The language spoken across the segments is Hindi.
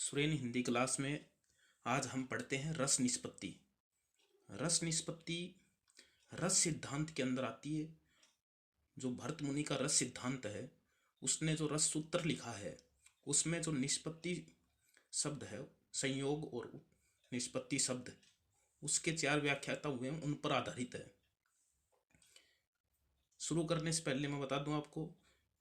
सुरेन हिंदी क्लास में आज हम पढ़ते हैं रस निष्पत्ति। रस निष्पत्ति रस सिद्धांत के अंदर आती है। जो भरत मुनि का रस सिद्धांत है, उसने जो रस सूत्र लिखा है, उसमें जो निष्पत्ति शब्द है, संयोग और निष्पत्ति शब्द, उसके 4 व्याख्याता हुए हैं, उन पर आधारित है। शुरू करने से पहले मैं बता दूं आपको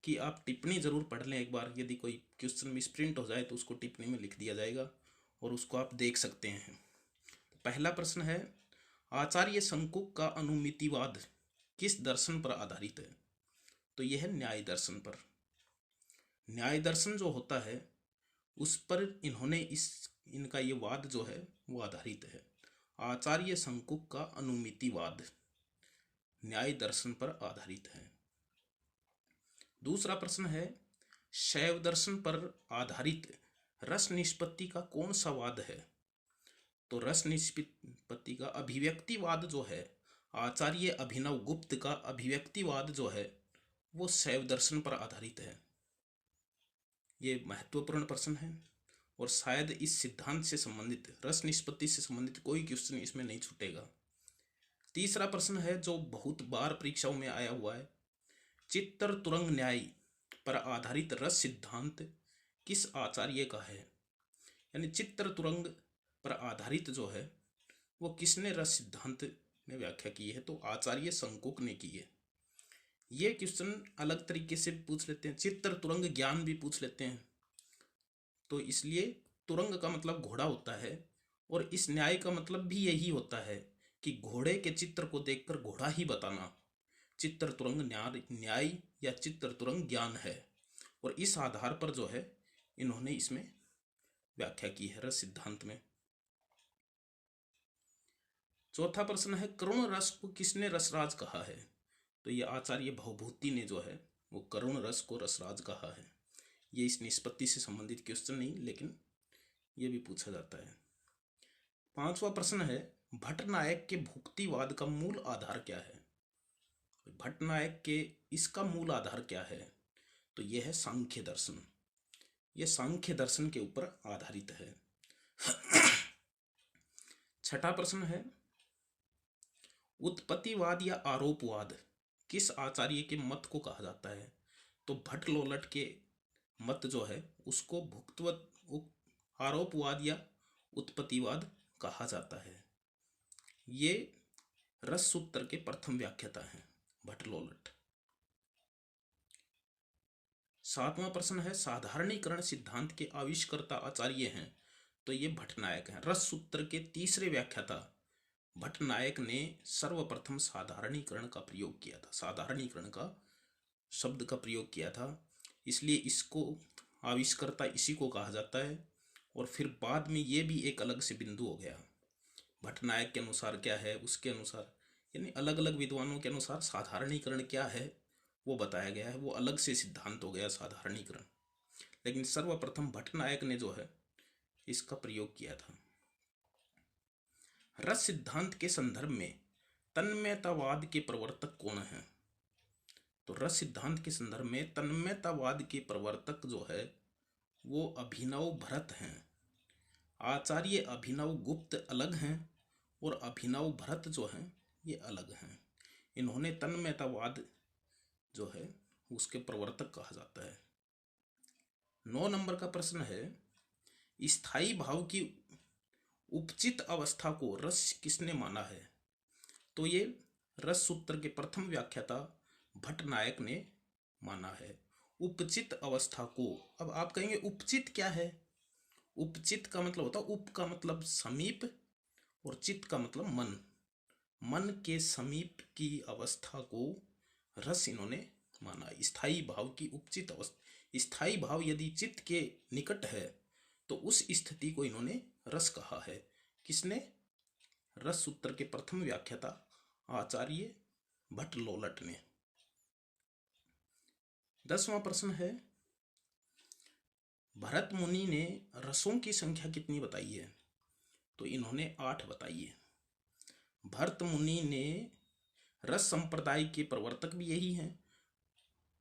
कि आप टिप्पणी जरूर पढ़ लें एक बार। यदि कोई क्वेश्चन मिसप्रिंट हो जाए तो उसको टिप्पणी में लिख दिया जाएगा और उसको आप देख सकते हैं। पहला प्रश्न है, आचार्य शंकुक का अनुमितिवाद किस दर्शन पर आधारित है? तो यह है न्याय दर्शन पर। न्याय दर्शन जो होता है उस पर इनका ये वाद जो है वो आधारित है। आचार्य शंकुक का अनुमितिवाद न्याय दर्शन पर आधारित है। दूसरा प्रश्न है, शैव दर्शन पर आधारित रस निष्पत्ति का कौन सा वाद है? तो रस निष्पत्ति का अभिव्यक्तिवाद जो है, आचार्य अभिनव गुप्त का अभिव्यक्तिवाद जो है वो शैव दर्शन पर आधारित है। ये महत्वपूर्ण प्रश्न है और शायद इस सिद्धांत से संबंधित, रस निष्पत्ति से संबंधित कोई क्वेश्चन इसमें नहीं छूटेगा। तीसरा प्रश्न है जो बहुत बार परीक्षाओं में आया हुआ है, चित्तर तुरंग न्याय पर आधारित रस सिद्धांत किस आचार्य का है? यानी चित्तर तुरंग पर आधारित जो है वो किसने रस सिद्धांत में व्याख्या की है? तो आचार्य शंकुक ने की है। ये क्वेश्चन अलग तरीके से पूछ लेते हैं, चित्तर तुरंग ज्ञान भी पूछ लेते हैं। तो इसलिए तुरंग का मतलब घोड़ा होता है और इस न्याय का मतलब भी यही होता है कि घोड़े के चित्र को देखकर घोड़ा ही बताना चित्तर तुरंग न्याय या चित्तर तुरंग ज्ञान है। और इस आधार पर जो है इन्होंने इसमें व्याख्या की है रस सिद्धांत में। चौथा प्रश्न है, करुण रस को किसने रसराज कहा है? तो ये आचार्य भवभूति ने जो है वो करुण रस को रसराज कहा है। ये इस निष्पत्ति से संबंधित क्वेश्चन नहीं, लेकिन ये भी पूछा जाता है। पांचवा प्रश्न है, भट्टनायक के भुक्तिवाद का मूल आधार क्या है? भट्टनायक के इसका मूल आधार क्या है? तो यह है सांख्य दर्शन। यह सांख्य दर्शन के ऊपर आधारित है। छठा प्रश्न है, उत्पत्तिवाद या आरोपवाद किस आचार्य के मत को कहा जाता है? तो भट्ट लोलट के मत जो है उसको आरोपवाद या उत्पत्तिवाद कहा जाता है। ये रस सूत्र के प्रथम व्याख्याता हैं भट्ट लोलट। सातवां प्रश्न है, साधारणीकरण सिद्धांत के आविष्कर्ता आचार्य हैं? तो ये भट्टनायक हैं। रस सूत्र के तीसरे व्याख्याता भट्टनायक ने सर्वप्रथम साधारणीकरण का प्रयोग किया था, साधारणीकरण का शब्द का प्रयोग किया था, इसलिए इसको आविष्कर्ता इसी को कहा जाता है। और फिर बाद में ये भी एक अलग से बिंदु हो गया। भट्टनायक के अनुसार क्या है, उसके अनुसार, यानी अलग अलग विद्वानों के अनुसार साधारणीकरण क्या है वो बताया गया है। वो अलग से सिद्धांत हो गया साधारणीकरण, लेकिन सर्वप्रथम भट्टनायक ने जो है इसका प्रयोग किया था। रस सिद्धांत के संदर्भ में तन्मयतावाद के प्रवर्तक कौन हैं? तो रस सिद्धांत के संदर्भ में तन्मयतावाद के प्रवर्तक जो है वो अभिनव भरत हैं। आचार्य अभिनव गुप्त अलग हैं और अभिनव भरत जो हैं ये अलग हैं। इन्होंने तन्मयतावाद जो है उसके प्रवर्तक कहा जाता है। 9 नंबर का प्रश्न है, स्थायी भाव की उपचित अवस्था को रस किसने माना है? तो ये रस सूत्र के प्रथम व्याख्याता भट्टनायक ने माना है उपचित अवस्था को। अब आप कहेंगे उपचित क्या है? उपचित का मतलब होता है, उप का मतलब समीप और चित का मतलब मन। मन के समीप की अवस्था को रस इन्होंने माना। स्थायी भाव की उपचित अवस्था, स्थायी भाव यदि चित्त के निकट है तो उस स्थिति को इन्होंने रस कहा है। किसने? रस सूत्र के प्रथम व्याख्याता आचार्य भट्ट लोलट ने। 10वां प्रश्न है, भरत मुनि ने रसों की संख्या कितनी बताई है? तो इन्होंने 8 बताई है। भरत मुनि ने रस संप्रदाय के प्रवर्तक भी यही हैं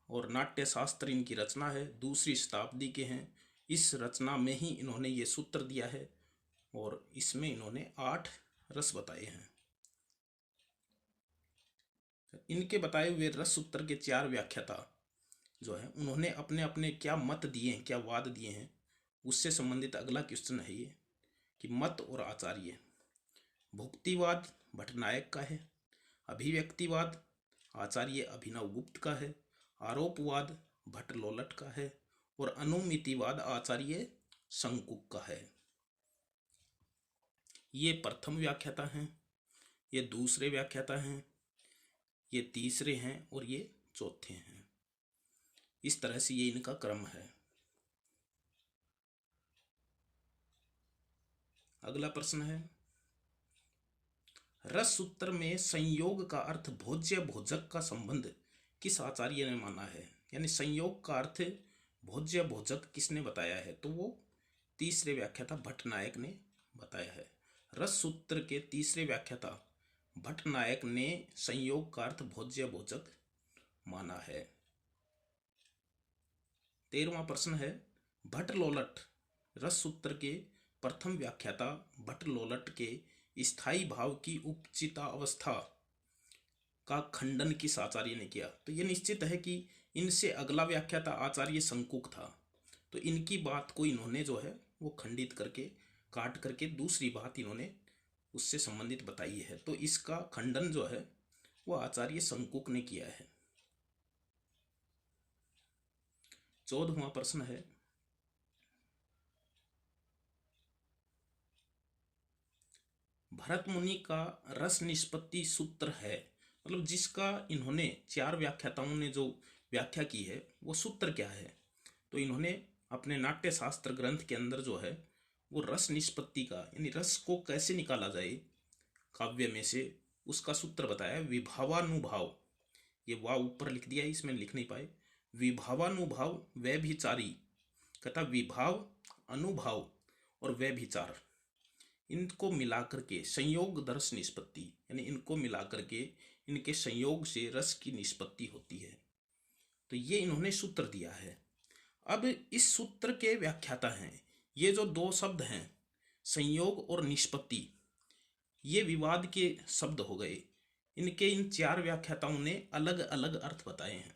और नाट्य शास्त्र इनकी रचना है, 2री शताब्दी के हैं। इस रचना में ही इन्होंने ये सूत्र दिया है और इसमें इन्होंने 8 रस बताए हैं। इनके बताए हुए रस सूत्र के 4 व्याख्याता जो है उन्होंने अपने अपने क्या मत दिए हैं, क्या वाद दिए हैं, उससे संबंधित अगला क्वेश्चन है ये कि मत और आचार्य। भुक्तिवाद भट्टनायक का है, अभिव्यक्तिवाद आचार्य अभिनव गुप्त का है, आरोपवाद भट्ट लोलट का है और अनुमितिवाद आचार्य शंकुक का है। ये प्रथम व्याख्याता हैं, ये दूसरे व्याख्याता हैं, ये तीसरे हैं और ये चौथे हैं। इस तरह से ये इनका क्रम है। अगला प्रश्न है, रस सूत्र में संयोग का अर्थ भोज्य भोजक का संबंध किस आचार्य ने माना है? यानी संयोग का अर्थ भोज्य भोजक किसने बताया है? तो वो तीसरे व्याख्याता भट्टनायक ने बताया है। रस सूत्र के तीसरे व्याख्याता भट्टनायक ने संयोग का अर्थ भोज्य भोजक माना है। 13वां प्रश्न है, भट्ट लोलट रस सूत्र के प्रथम व्याख्याता भट्ट लोलट के स्थायी भाव की उपचिता अवस्था का खंडन किस आचार्य ने किया? तो ये निश्चित है कि इनसे अगला व्याख्याता आचार्य शंकुक था, तो इनकी बात को इन्होंने जो है वो खंडित करके काट करके दूसरी बात इन्होंने उससे संबंधित बताई है। तो इसका खंडन जो है वो आचार्य शंकुक ने किया है। 14वां प्रश्न है, भरत मुनि का रस निष्पत्ति सूत्र है, मतलब जिसका इन्होंने 4 व्याख्याताओं ने जो व्याख्या की है वो सूत्र क्या है? तो इन्होंने अपने नाट्य शास्त्र ग्रंथ के अंदर जो है वो रस निष्पत्ति का, यानी रस को कैसे निकाला जाए काव्य में से, उसका सूत्र बताया। विभावानुभाव, ये वाव ऊपर लिख दिया, इसमें लिख नहीं पाए। विभावानुभाव व्यभिचारी, कहता विभाव अनुभाव और व्यभिचार, इनको मिलाकर के संयोग रस निष्पत्ति, यानी इनको मिलाकर के इनके संयोग से रस की निष्पत्ति होती है। तो ये इन्होंने सूत्र दिया है। अब इस सूत्र के व्याख्याता हैं, ये जो 2 शब्द हैं संयोग और निष्पत्ति, ये विवाद के शब्द हो गए। इनके इन 4 व्याख्याताओं ने अलग अलग अर्थ बताए हैं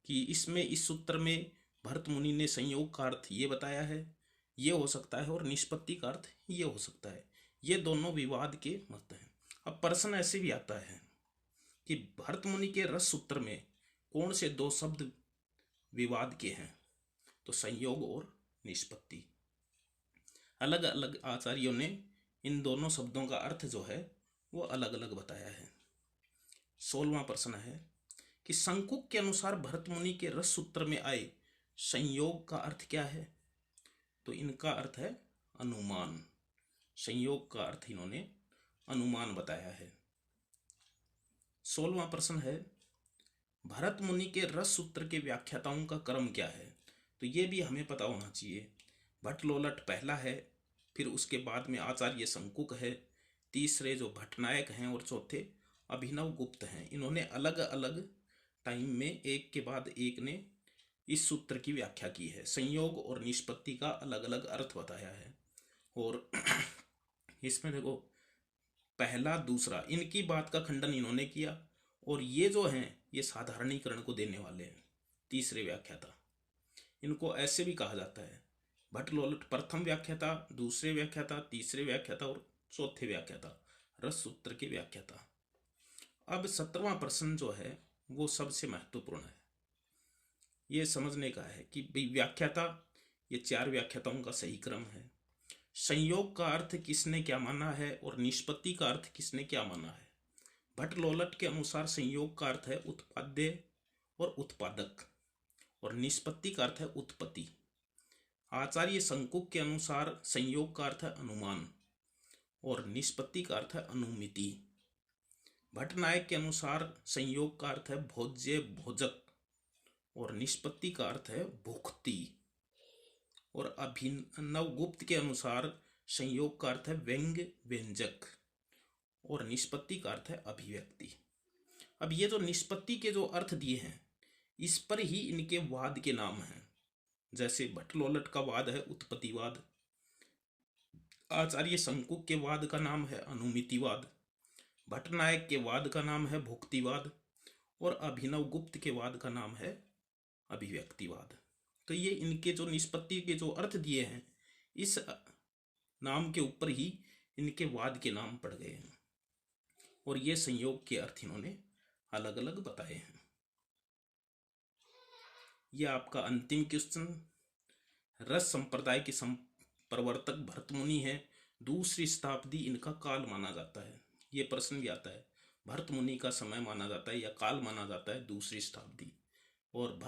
कि इसमें इस सूत्र में भरत मुनि ने संयोग का अर्थ ये बताया है, ये हो सकता है, और निष्पत्ति का अर्थ ये हो सकता है। ये दोनों विवाद के मत हैं। अब प्रश्न ऐसे भी आता है कि भरत मुनि के रस सूत्र में कौन से 2 शब्द विवाद के हैं? तो संयोग और निष्पत्ति। अलग अलग आचार्यों ने इन दोनों शब्दों का अर्थ जो है वो अलग अलग बताया है। 16वां प्रश्न है कि शंकुक के अनुसार भरत मुनि के रस सूत्र में आए संयोग का अर्थ क्या है? तो इनका अर्थ है अनुमान। संयोग का अर्थ इन्होंने अनुमान बताया है। 16वां प्रश्न है, भरत मुनि के रस सूत्र के व्याख्याताओं का क्रम क्या है? तो ये भी हमें पता होना चाहिए। भट्ट लोलट पहला है, फिर उसके बाद में आचार्य शंकुक है, तीसरे जो भट्टनायक हैं और चौथे अभिनव गुप्त हैं। इन्होंने अलग अलग टाइम में एक के बाद एक ने इस सूत्र की व्याख्या की है। संयोग और निष्पत्ति का अलग अलग अर्थ बताया है। और इसमें देखो पहला दूसरा इनकी बात का खंडन इन्होंने किया, और ये जो हैं ये साधारणीकरण को देने वाले हैं। तीसरे व्याख्याता, इनको ऐसे भी कहा जाता है भट्ट लोलट प्रथम व्याख्याता, दूसरे व्याख्याता, तीसरे व्याख्याता और चौथे व्याख्याता, रस सूत्र के व्याख्याता। अब 17वां प्रश्न जो है वो सबसे महत्वपूर्ण है। ये समझने का है कि व्याख्याता, ये 4 व्याख्याताओं का सही क्रम है। संयोग का अर्थ किसने क्या माना है और निष्पत्ति का अर्थ किसने क्या माना है? भट्ट लोलट के अनुसार संयोग का अर्थ है उत्पाद्य और उत्पादक, और निष्पत्ति का अर्थ है उत्पत्ति। आचार्य शंकुक के अनुसार संयोग का अर्थ है अनुमान और निष्पत्ति का अर्थ है अनुमिति। भट्टनायक के अनुसार संयोग का अर्थ है भोज्य भोजक और निष्पत्ति का अर्थ है भुक्ति। और अभिनव गुप्त के अनुसार संयोग का अर्थ है व्यंग्य व्यंजक और निष्पत्ति का अर्थ है अभिव्यक्ति। अब ये जो निष्पत्ति के जो अर्थ दिए हैं इस पर ही इनके वाद के नाम हैं। जैसे भट्टलोलट का वाद है उत्पत्तिवाद, आचार्य शंकु के वाद का नाम है अनुमितिवाद, भट्टनायक के वाद का नाम है भुक्तिवाद, और अभिनव गुप्त के वाद का नाम है अभिव्यक्तिवाद। तो ये इनके जो निष्पत्ति के जो अर्थ दिए हैं, इस नाम के ऊपर ही इनके वाद के नाम पड़ गए हैं, और ये संयोग के अर्थ इन्होंने अलग अलग बताए हैं। यह आपका अंतिम क्वेश्चन, रस संप्रदाय के प्रवर्तक भरतमुनि है, दूसरी शताब्दी इनका काल माना जाता है। ये प्रश्न भी आता है, भरतमुनि का समय माना जाता है या काल माना जाता है दूसरी शताब्दी। और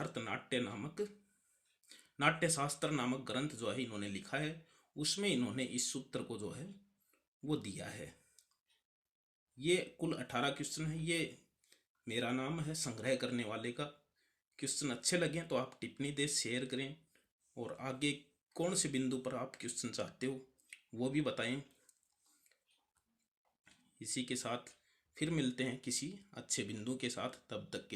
नाट्य शास्त्र नामक ग्रंथ जो है इन्होंने लिखा है, उसमें इन्होंने इस सूत्र को जो है वो दिया है। ये कुल 18 क्वेश्चन है। ये मेरा नाम है संग्रह करने वाले का। क्वेश्चन अच्छे लगे तो आप टिप्पणी दें, शेयर करें, और आगे कौन से बिंदु पर आप क्वेश्चन चाहते हो वो भी बताएं। इसी के साथ फिर मिलते हैं किसी अच्छे बिंदु के साथ, तब तक के